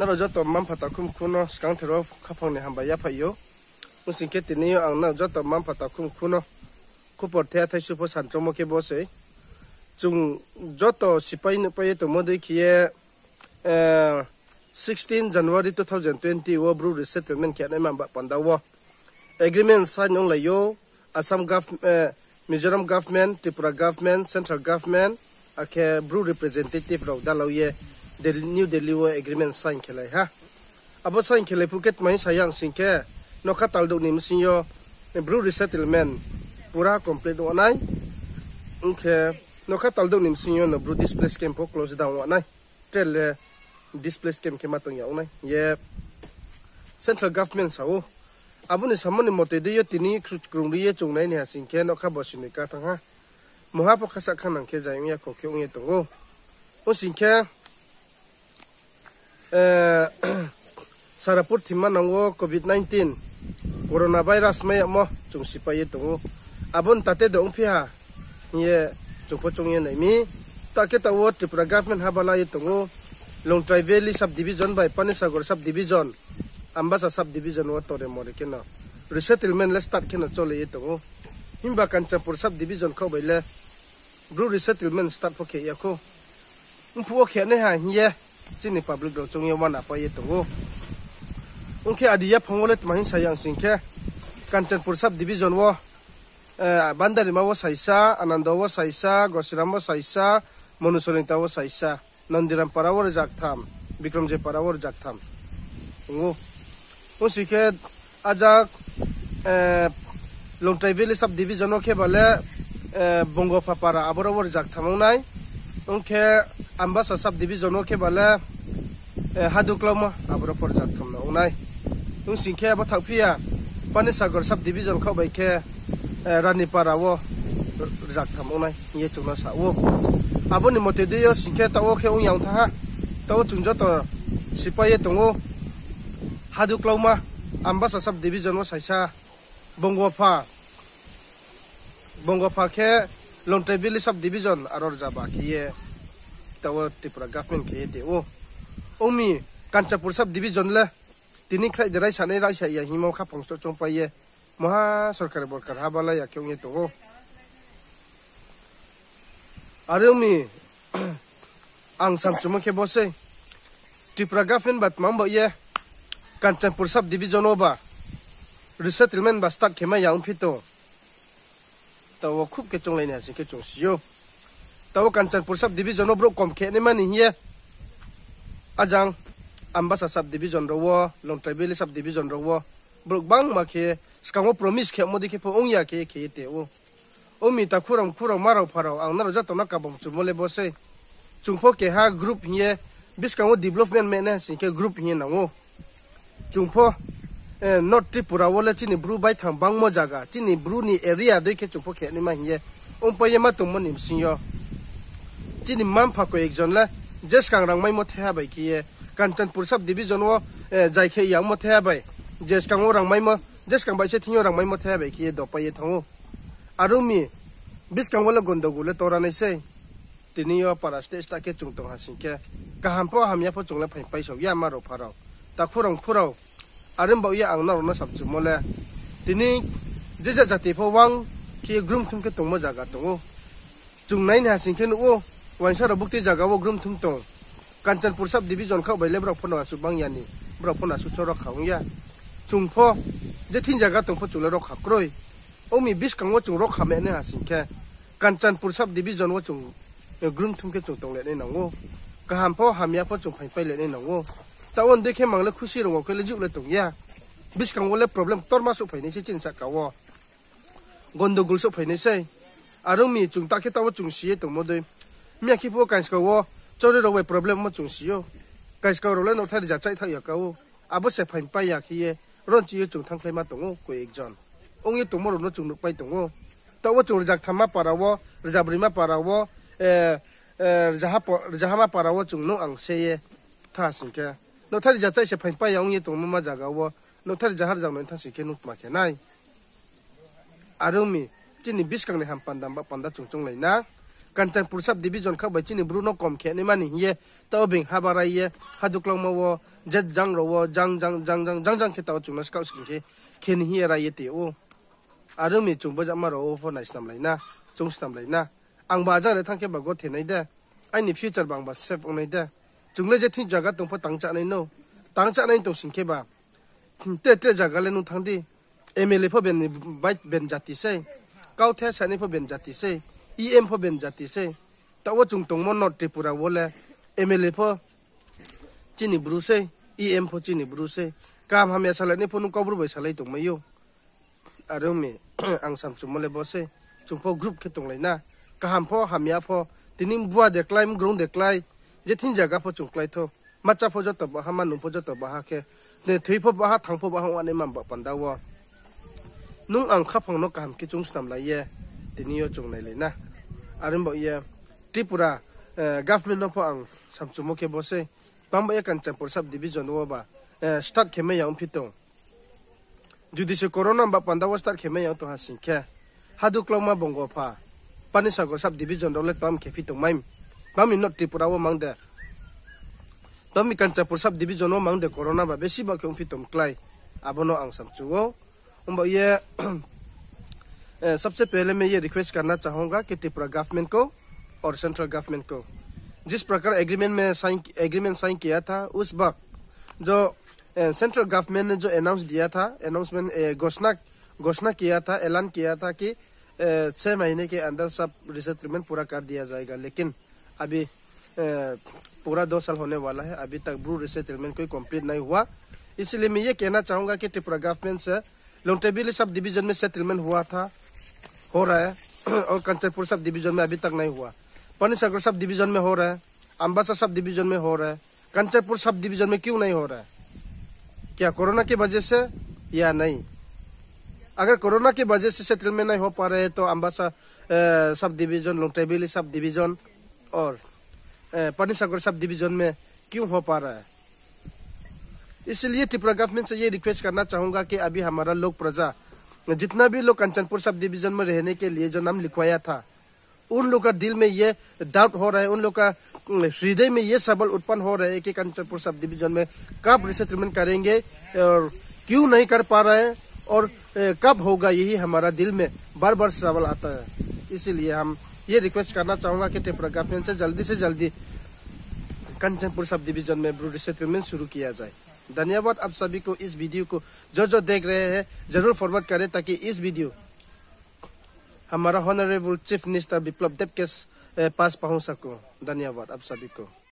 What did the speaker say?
naro joto mam phata khum khuno skang thero khapong ne hamba ya phayo musing ke tini ang na joto mam phata khum khuno khupor the thai su pho san chomo ke bose chung joto sipai ne paye to modai khiye 16 January 2020 wo bru resettlement kya na ba pandawo agreement sign ong layo Assam government Mizoram government Tripura government central government ake bru representative ro daloye the new Delhi agreement sign khelai ha abo sign khelai Phuket mai sayang singke nokha taldo nim sinyo bru resettlement pura complete onai unke nokha taldo nim sinyo no bru displaced camp close down onai tel displaced camp ke matong ya onai ye central government sawo abuni samoni mote de yo tini krungri ye chungnai ne singke nokha bosini ka thanga moha phakasa khanang ke jayung ya kokhe ong ye tongo o singke Sarapur thima nango COVID-19 coronavirus mai mo chung sipai tongo abon tate dong phia ye chungpo chungye nai mi take tawo Tripura government habala ye tongo Longtrai Valley subdivision by Panisagor subdivision Ambasa subdivision wa tore more kena resettlement le start kena chole ye tongo himba Kanchanpur subdivision khau baile bru resettlement start phoke yakho umpu khe ne ha ye chini public do chungye wana pa ye tongo unke adiya phongole tmahin sayang singke Kanchanpur subdivision wo Bandari ma wo saisa Ananda wo saisa Gosiram wo saisa Monusolinta wo saisa Nandiram para wo jaktham Bikramje para wo jaktham ngo usike ajak Longtrai Valley subdivision ke bale Bongofa para abora wo jaktham nai unke Ambasa subdivision ke bale Haduklama abora por jaktham nai singke ba thapia Panisagor subdivision khau bai ke Ranipara wo jaktham onai ye chungna sa wo aboni mote de yo singke tawo ke ong yang tha tawo chungja to sipai tongo Haduklama Ambasa subdivision wo saisa Bongofa ke Longtrai Valley subdivision aror jaba ke ye tawo Tripura government ke de o omi Kanchanpur subdivision le tini khai derai sanai rai sa ya himo kha phongso chongpai ye maha sarkar borkar habala ya kyong ye to arumi ang samchuma ke bose Tripura government bat mambo ye Kanchanpur subdivision oba resettlement ba start khema yang phito tawo khup ke chonglai ne sin ke chongsiyo tawo Kanchanpur subdivision obro kom khe ne mani ye ajang Ambasa subdivision ro Longtrai Valley subdivision ro brok bang ma ke skamo promise ke modi ke po ong ya ke te o omi ta khurang marau pharau ang na jato na kabong chumole bose chungpho ke ha group hiye biskamo development me na sin ke group hiye nango chungpho not Tripura wala chini bru bai thang bang mo jaga chini bru ni area doi ke chungpho ke ni ma hiye ong pa ye ma tum monim sinyo chini mam pha ko ekjon la jes kang rang mai mo thya bai ki Kanchanpur subdivision wo jaikhe yang mo thya bai jes kang rang mai mo jes kang bai se thio rang mai mo thya bai ki do pa ye thango arumi bis kang wala gondo gule tora nei se tiniyo para stage ta ke chungtong hasin ke kaham po hamya po chungla phai pai so ya maro pharao ta khurang arim ba ya ang na ro na sabchu mole tini jeja jati pho wang ki grum thum ke tongmo jaga tongo chungnai na hasin ke no wansa ro bukti jaga wo grum thum tong Kanchanpur subdivision khau bai le bro phono asu bang yani bro phono asu choro khang ya chungpho je thin jaga tongpho chula ro khakroi omi bis kang wo chung ro khame ne hasin ke Kanchanpur subdivision wo chung grum thum ke chung tong le ne nango kaham pho hamya pho chung phai pai le ne nango tawon dekhe mangle khushi ro ko le juk le tong ya bis kang wo le problem torma su phai ne se chin sa ka wo gondogul su phai ne se arumi chung ta ke tawo chung sie tong mo doi mya ki pho kan ska wo chore ro we problem mo chung siyo kai ska ro le no thari ja chai tha ya ka wo abo se phai pai ya ki ye ron chi chung thang khai ma tong ko ekjon ong ye tong mo ro no chung pai tong tawo chung jak thama para wo rzabri ma para wo jaha ma para wo chung no ang se ye tha sin ke no thari ja chai se phai pai ya ong ye tong mo ma jaga wo no thari jahar jang no thang sin ke no ma ke nai arumi chini biskang ne ham pandam ba panda chung chung lai na Kanchanpur sub division खा बचिनी Bruno कम खे नि मानी ये तो Bing हाबारा ये हादुक्लंग मवो जत जंग रवो जंग जंग जंग जंग जंग जंग खेता चुंग स्काउट सिंखे खेन ही रा ये ते ओ आरुमी चुंग बजा मारो फो नाइसनाम लाइना चुंग स्नाम लाइना आं बाजा रे थांखे बगो थेनाय दे आइनि फ्यूचर बांग बा सेफ ओनाय दे चुंगले जे थि जगा तंफो तांचा नै नो तांचा नै तो सिंखे बा ते ते जगा ले नु थांदी एमएलए फो बेन बाइट बेन जाति से काउथे सानि फो बेन जाति से ईएम फो बेन जाति से तवो चुंग तंग मन नॉर्थ त्रिपुरा बोले एमएलए फो चिनी ब्रु से ईएम फो चिनी ब्रु से काम हम यासालानि फो नु कब्रु बैसालै तंग मयो आरो मे आं सामचुमले बसे चुंफो ग्रुप के तंग लाइना कहम फो हामिया फो तिनि बुआ देखलाय ग्राउंड देखलाय जे थिन जगा फो चुंक्लाय थो माचा फो जत बहा मानु फो जत बहा के ने थै फो बहा थांग फो बहा वाने माम पंदावो नुं आं खाफांनो कहम के चुंग स्नाम लाये तिनियो चुंगनाय लेना आरमबो ये त्रिपुरा गवर्नमेंट फो आं सामचुमो के बसे बामबा कंचनपुर सब डिवीजन ओबा स्टार्ट खेमे याम फितो जुदिसे कोरोना बा पंदावो स्टार्ट खेमे याम तो हासिंखे हादुक्लमा बंगोफा पानिसागर सब डिवीजन रोले तम खेफि तो माइम बामी नॉर्थ त्रिपुरा वो मांगदे बामी कंचनपुर सब डिवीजन वो मांगदे कोरोना बा बेसी बा खेम फितम क्लाय आबनो आं समचुओ उम्बा ये सबसे पहले मैं ये रिक्वेस्ट करना चाहूंगा कि त्रिपुरा गवर्नमेंट को और सेंट्रल गवर्नमेंट को जिस प्रकार एग्रीमेंट साइन किया था उस वक्त जो सेंट्रल गवर्नमेंट ने जो अनाउंसमेंट घोषणा किया था ऐलान किया था कि 6 महीने के अंदर सब रिसेटलमेंट पूरा कर दिया जाएगा लेकिन अभी पूरा 2 साल होने वाला है अभी तक ब्रू रिसेटलमेंट कोई कंप्लीट नहीं हुआ इसलिए मैं ये कहना चाहूंगा कि त्रिपुरा गवर्नमेंट से लोंगटेबिली सब डिवीजन में सेटलमेंट हुआ था हो रहा है और कंचनपुर सब डिवीजन में अभी तक नहीं हुआ पानीसागर सब डिवीजन में हो रहा है अम्बासा सब डिवीजन में हो रहा है कंचनपुर सब डिवीजन में क्यों नहीं हो रहा है क्या कोरोना की वजह से या नहीं अगर कोरोना की वजह से सेटलमेंट नहीं हो पा रहे तो Ambassa sub division लोंगटेबिली sub division और पानीसागर सब डिवीजन में क्यों हो पा रहा है इसलिए त्रिपुरा गवर्नमेंट से ये रिक्वेस्ट करना चाहूंगा कि अभी हमारा लोक प्रजा जितना भी लोग कंचनपुर सब डिवीजन में रहने के लिए जो नाम लिखवाया था उन लोग का दिल में ये डाउट हो रहा है उन लोग का हृदय में ये सवाल उत्पन्न हो रहा है कि कंचनपुर सब डिवीजन में कब रिसेटलमेंट करेंगे और क्यों नहीं कर पा रहे हैं और कब होगा यही हमारा दिल में बार बार सवाल आता है इसीलिए हम ये रिक्वेस्ट करना चाहूंगा कि त्रिपुरा गवर्नमेंट से जल्दी कंचनपुर सब डिवीजन में ब्रू रिसेटलमेंट शुरू किया जाए धन्यवाद आप सभी को इस वीडियो को जो देख रहे हैं जरूर फॉरवर्ड करें ताकि इस वीडियो हमारा ऑनरेबल चीफ मिनिस्टर बिप्लब देब के पास पहुंच सको धन्यवाद आप सभी को।